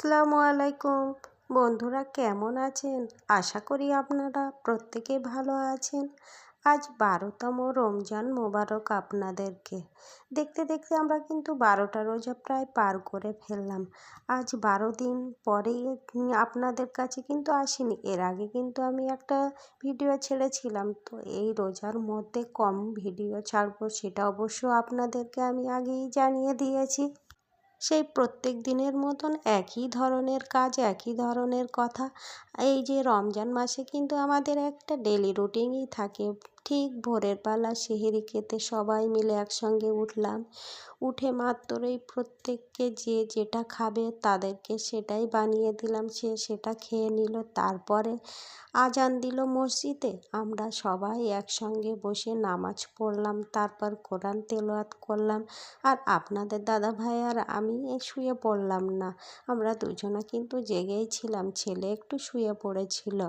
আসসালামু আলাইকুম বন্ধুরা, কেমন আছেন? আশা করি আপনারা প্রত্যেকে ভালো আছেন। আজ ১২তম রমজান মোবারক আপনাদেরকে। দেখতে দেখতে আমরা কিন্তু ১২টা রোজা প্রায় পার করে ফেললাম। আজ ১২ দিন পরেই আপনাদের কাছে কিন্তু আসিনি। এর আগে কিন্তু আমি একটা ভিডিও ছেড়েছিলাম, তো এই রোজার মধ্যে কম ভিডিও ছাড়বো সেটা অবশ্য আপনাদেরকে আমি আগেই জানিয়ে দিয়েছি। সেই প্রত্যেক দিনের মতন একই ধরনের কাজ, একই ধরনের কথা। এই যে রমজান মাসে কিন্তু আমাদের একটা ডেলি রুটিনই থাকে। ঠিক ভোরের বেলা সেহরি খেতে সবাই মিলে একসঙ্গে উঠলাম। উঠে মাত্রই প্রত্যেককে যে যেটা খাবে তাদেরকে সেটাই বানিয়ে দিলাম, সে সেটা খেয়ে নিল। তারপরে আজান দিল মসজিদে, আমরা সবাই একসঙ্গে বসে নামাজ পড়লাম, তারপর কোরআন তেলাওয়াত করলাম। আর আপনাদের দাদা ভাই আর আমি শুয়ে পড়লাম না, আমরা দুজনা কিন্তু জেগেই ছিলাম। ছেলে একটু শুয়ে পড়েছিল।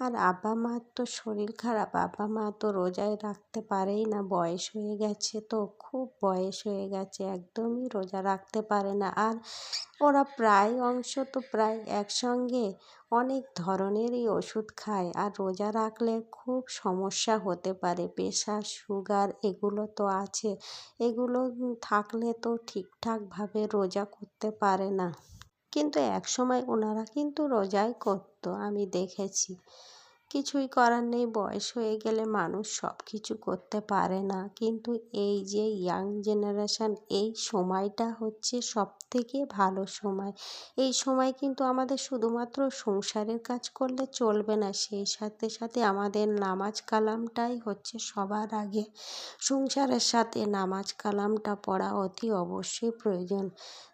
আর আব্বা মার তো শরীর খারাপ, আব্বা মা তো রোজায় রাখতে পারেই না, বয়স হয়ে গেছে, তো খুব বয়স হয়ে গেছে, একদমই রোজা রাখতে পারে না। আর ওরা প্রায় অংশ তো প্রায় একসঙ্গে অনেক ধরনেরই ওষুধ খায়, আর রোজা রাখলে খুব সমস্যা হতে পারে, প্রেশার সুগার এগুলো তো আছে। এগুলো থাকলে তো ঠিকঠাকভাবে রোজা করতে পারে না। কিন্তু একসময় ওনারা কিন্তু রোজাই করতো, আমি দেখেছি। কিছুই করার নেই, বয়স হয়ে গেলে মানুষ সব কিছু করতে পারে না। কিন্তু এই যে ইয়াং জেনারেশন, এই সময়টা হচ্ছে সবথেকে ভালো সময়। এই সময় কিন্তু আমাদের শুধুমাত্র সংসারের কাজ করলে চলবে না, সেই সাথে সাথে আমাদের নামাজ কালামটাই হচ্ছে সবার আগে। সংসারের সাথে নামাজ কালামটা পড়া অতি অবশ্যই প্রয়োজন।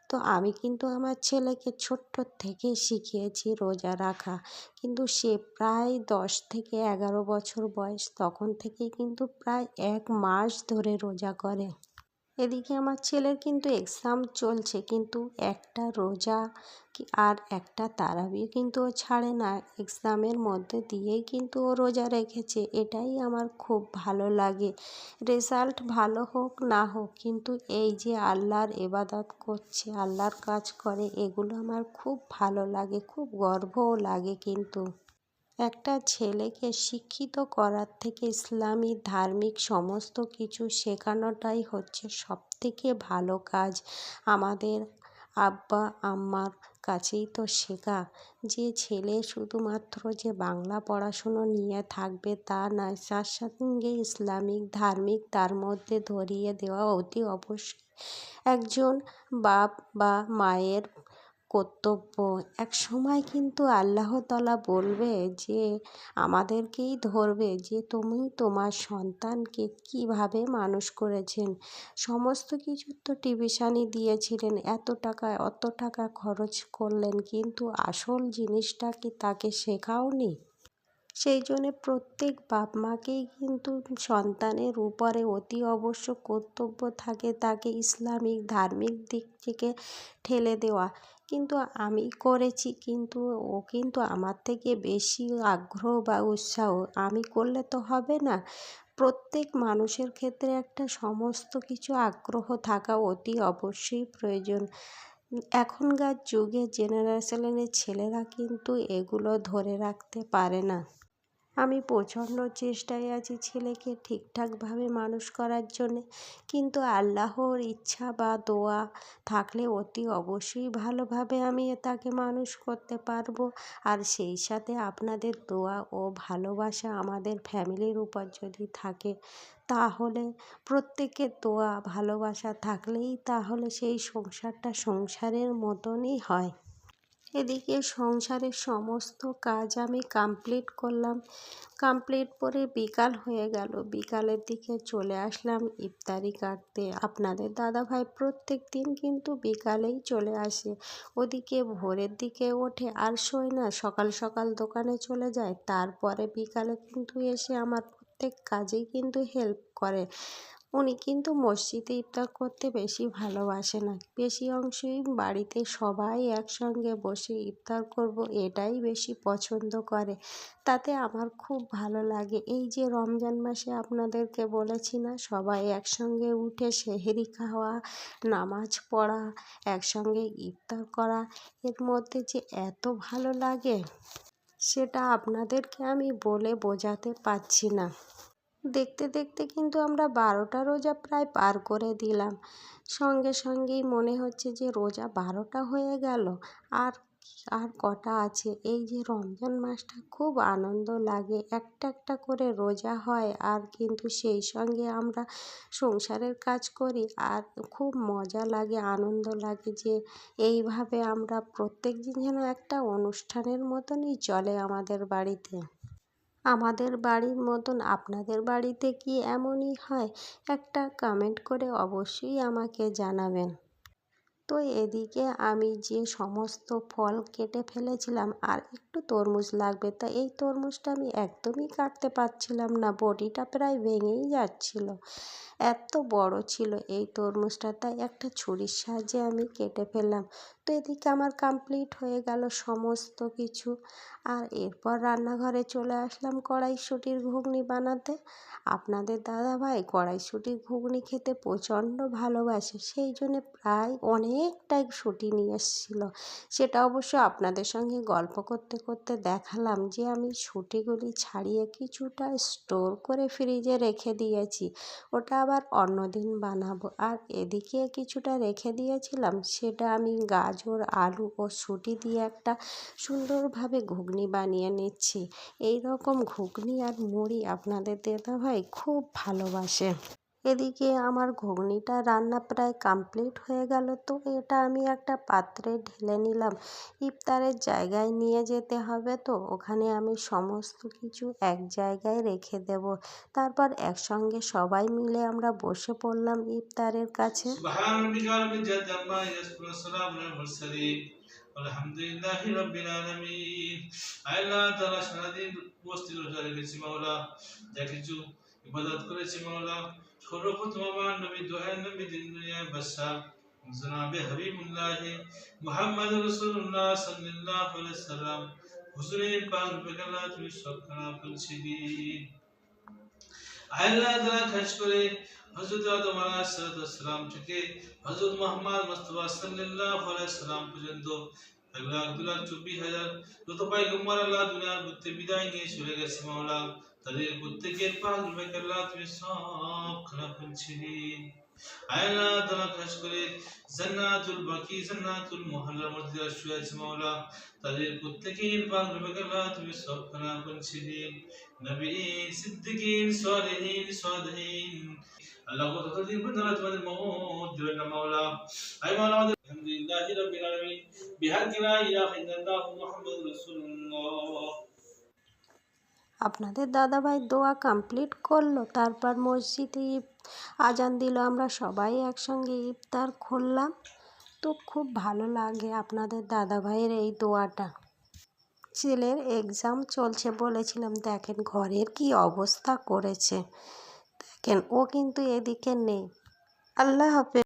তো আমি কিন্তু আমার ছেলেকে ছোট্ট থেকে শিখিয়েছি রোজা রাখা। কিন্তু সে প্রায় 10 থেকে 11 বছর বয়স, তখন থেকেই কিন্তু প্রায় 1 মাস ধরে রোজা করে। এদিকে আমার ছেলের কিন্তু এক্সাম চলছে, কিন্তু একটা রোজা আর একটা তারাবি কিন্তু ও ছাড়ে না। এক্সামের মধ্যে দিয়েই কিন্তু ও রোজা রেখেছে, এটাই আমার খুব ভালো লাগে। রেজাল্ট ভালো হোক না হোক, কিন্তু এই যে আল্লাহর ইবাদত করছে, আল্লাহর কাজ করে, এগুলো আমার খুব ভালো লাগে, খুব গর্বও লাগে। কিন্তু একটা ছেলেকে শিক্ষিত করার থেকে ইসলামী ধার্মিক সমস্ত কিছু শেখানোটাই হচ্ছে সবথেকে ভালো কাজ। আমাদের আব্বা আম্মার কাছেই তো শেখা। যে ছেলে শুধুমাত্র যে বাংলা পড়াশুনো নিয়ে থাকবে তা নয়, তার সঙ্গে ইসলামিক ধার্মিক তার মধ্যে ধরিয়ে দেওয়া অতি অবশ্যই একজন বাপ বা মায়ের কর্তব্য। এক সময় কিন্তু আল্লাহ তাআলা বলবে যে আমাদেরকেই ধরবে যে তুমি তোমার সন্তানকে কিভাবে মানুষ করেছেন। সমস্ত কিছুর তো টিউশনি দিয়েছিলেন, এত টাকা অত টাকা খরচ করলেন, কিন্তু আসল জিনিসটা কি তাকে শেখাওনি? সেই জন্যে প্রত্যেক বাপ মাকেই কিন্তু সন্তানের উপরে অতি অবশ্য কর্তব্য থাকে তাকে ইসলামিক ধার্মিক দিক থেকে ঠেলে দেওয়া। কিন্তু আমি করেছি, কিন্তু ও কিন্তু আমার থেকে বেশি আগ্রহ বা উৎসাহ। আমি করলে তো হবে না, প্রত্যেক মানুষের ক্ষেত্রে একটা সমস্ত কিছু আগ্রহ থাকা অতি অবশ্যই প্রয়োজন। এখনকার যুগে জেনারেশনের ছেলেরা কিন্তু এগুলো ধরে রাখতে পারে না। আমি প্রচণ্ড চেষ্টায় আছি ছেলেকে ঠিকঠাকভাবে মানুষ করার জন্যে, কিন্তু আল্লাহর ইচ্ছা বা দোয়া থাকলে অতি অবশ্যই ভালোভাবে আমি তাকে মানুষ করতে পারবো। আর সেই সাথে আপনাদের দোয়া ও ভালোবাসা আমাদের ফ্যামিলির উপর যদি থাকে, তাহলে প্রত্যেকের দোয়া ভালোবাসা থাকলেই তাহলে সেই সংসারটা সংসারের মতনই হয়। এদিকে সংসারের সমস্ত কাজ আমি কমপ্লিট করলাম, কমপ্লিট করে বিকাল হয়ে গেল। বিকালের দিকে চলে আসলাম ইফতারি কাটতে। আপনাদের দাদাভাই প্রত্যেক দিন কিন্তু বিকালেই চলে আসে। ওদিকে ভোরের দিকে ওঠে আর শোয় না, সকাল সকাল দোকানে চলে যায়, তারপরে বিকালে কিন্তু এসে আমার প্রত্যেক কাজেই কিন্তু হেল্প করে। উনি কিন্তু মসজিদে ইফতার করতে বেশি ভালোবাসে না, বেশি অংশই বাড়িতে সবাই একসঙ্গে বসে ইফতার করব এটাই বেশি পছন্দ করে। তাতে আমার খুব ভালো লাগে। এই যে রমজান মাসে আপনাদেরকে বলেছি না, সবাই একসঙ্গে উঠে সেহরি খাওয়া, নামাজ পড়া, একসঙ্গে ইফতার করা, এর মধ্যে যে এত ভালো লাগে সেটা আপনাদেরকে আমি বলে বোঝাতে পারছি না। দেখতে দেখতে কিন্তু আমরা 12টা রোজা প্রায় পার করে দিলাম। সঙ্গে সঙ্গেই মনে হচ্ছে যে রোজা 12টা হয়ে গেল, আর আর কটা আছে। এই যে রমজান মাসটা খুব আনন্দ লাগে, একটা একটা করে রোজা হয়, আর কিন্তু সেই সঙ্গে আমরা সংসারের কাজ করি, আর খুব মজা লাগে, আনন্দ লাগে যে এইভাবে আমরা প্রত্যেক দিন যেন একটা অনুষ্ঠানের মতনই চলে আমাদের বাড়িতে। আমাদের বাড়ির মতন আপনাদের বাড়িতে কি এমনই হয়? একটা কমেন্ট করে অবশ্যই আমাকে জানাবেন। তো এদিকে আমি যে সমস্ত ফল কেটে ফেলেছিলাম, আর একটু তরমুজ লাগবে, তা এই তরমুজটা আমি একদমই কাটতে পারছিলাম না, বডিটা প্রায় ভেঙেই যাচ্ছিল, এত বড় ছিল এই তরমুজটা, তাই একটা ছুরির সাহায্যে আমি কেটে ফেললাম। তো এদিকে আমার কমপ্লিট হয়ে গেল সমস্ত কিছু। আর এরপর রান্নাঘরে চলে আসলাম কড়াইশুঁটির ঘুগনি বানাতে। আপনাদের দাদাভাই কড়াইশুঁটির ঘুগনি খেতে প্রচণ্ড ভালোবাসে, সেই জন্যে প্রায় অনেকটাই শুঁটি নিয়ে এসেছিলো। সেটা অবশ্য আপনাদের সঙ্গে গল্প করতে করতে দেখালাম যে আমি শুঁটিগুলি ছাড়িয়ে কিছুটা স্টোর করে ফ্রিজে রেখে দিয়েছি, ওটা আবার অন্যদিন বানাবো। আর এদিকে কিছুটা রেখে দিয়েছিলাম, সেটা আমি গাজর, আলু ও শুঁটি দিয়ে একটা সুন্দরভাবে ঘুগনি বানিয়ে নিচ্ছি। এই রকম ঘুগনি আর মুড়ি আপনাদের দাদাভাই খুব ভালোবাসে। এদিকে আমার ঘুগনিটা রান্না প্রায় কমপ্লিট হয়ে গেল, তো এটা আমি একটা পাত্রে ঢেলে নিলাম। ইফতারের জায়গায় নিয়ে যেতে হবে, তো ওখানে আমি সমস্ত কিছু এক জায়গায় রেখে দেব। তারপর একসঙ্গে সবাই মিলে আমরা বসে পড়লাম ইফতারের কাছে। আলহামদুলিল্লাহি রাব্বিল আলামিন। আল্লাহ তাআলা সারাদিন উপস্থিত রোজা রেখেছি মাওলা, যা কিছু ইবাদত করেছি মাওলা, সর্বপ্রথম আমার নবী দোহার নবী দিন দুনিয়ার বাদশা জনাবে হাবিবুল্লাহ মুহাম্মদ রাসূলুল্লাহ সাল্লাল্লাহু আলাইহি ওয়াসাল্লাম হুজুরের পাক রূপে আল্লাহ তুমি সব খারাপ করেছিলেন। আল্লাহ তাআলা খাস করে হযরত আদম আলাইহিস সালাম থেকে হযরত মুহাম্মদ মুস্তাফা সাল্লাল্লাহু আলাইহি ওয়াসাল্লাম পর্যন্ত 1,24,000 যত পয়গম্বর আল্লাহ দুনিয়ার বুকে বিদায় নিয়ে চলে গেছে মাওলা, তাদের প্রত্যেকের পাক রূপে আল্লাহ তুমি সব খারাপ করেছিলেন। আল্লাহ তাআলা খাস করে জান্নাতুল বাকি জান্নাতুল মুহাল্লার মধ্যে শুয়ে আছে মাওলা, তাদের প্রত্যেকের পাক রূপে আল্লাহ তুমি সব খারাপ করেছিলেন। নবীন, সিদ্দিকীন, সালিহিন আল্লাহ ততদিন পর্যন্ত তোমাদের মওত দিবেন না মাওলা। আয় মাওলা আমাদের আলহামদুলিল্লাহি রাব্বিল আলামিন বিহাক্কি লা ইলাহা ইল্লাল্লাহ মুহাম্মাদুর রাসূলুল্লাহ। আপনাদের দাদাভাই দোয়া কমপ্লিট করলো, তারপর মসজিদে আজান দিল, আমরা সবাই একসঙ্গে ইফতার করলাম। তো খুব ভালো লাগে আপনাদের দাদাভাইয়ের এই দোয়াটা। ছেলের এক্সাম চলছে বলেছিলাম, দেখেন ঘরের কি অবস্থা করেছে, দেখেন ও কিন্তু এদিকে নেই। আল্লাহ হাফেজ।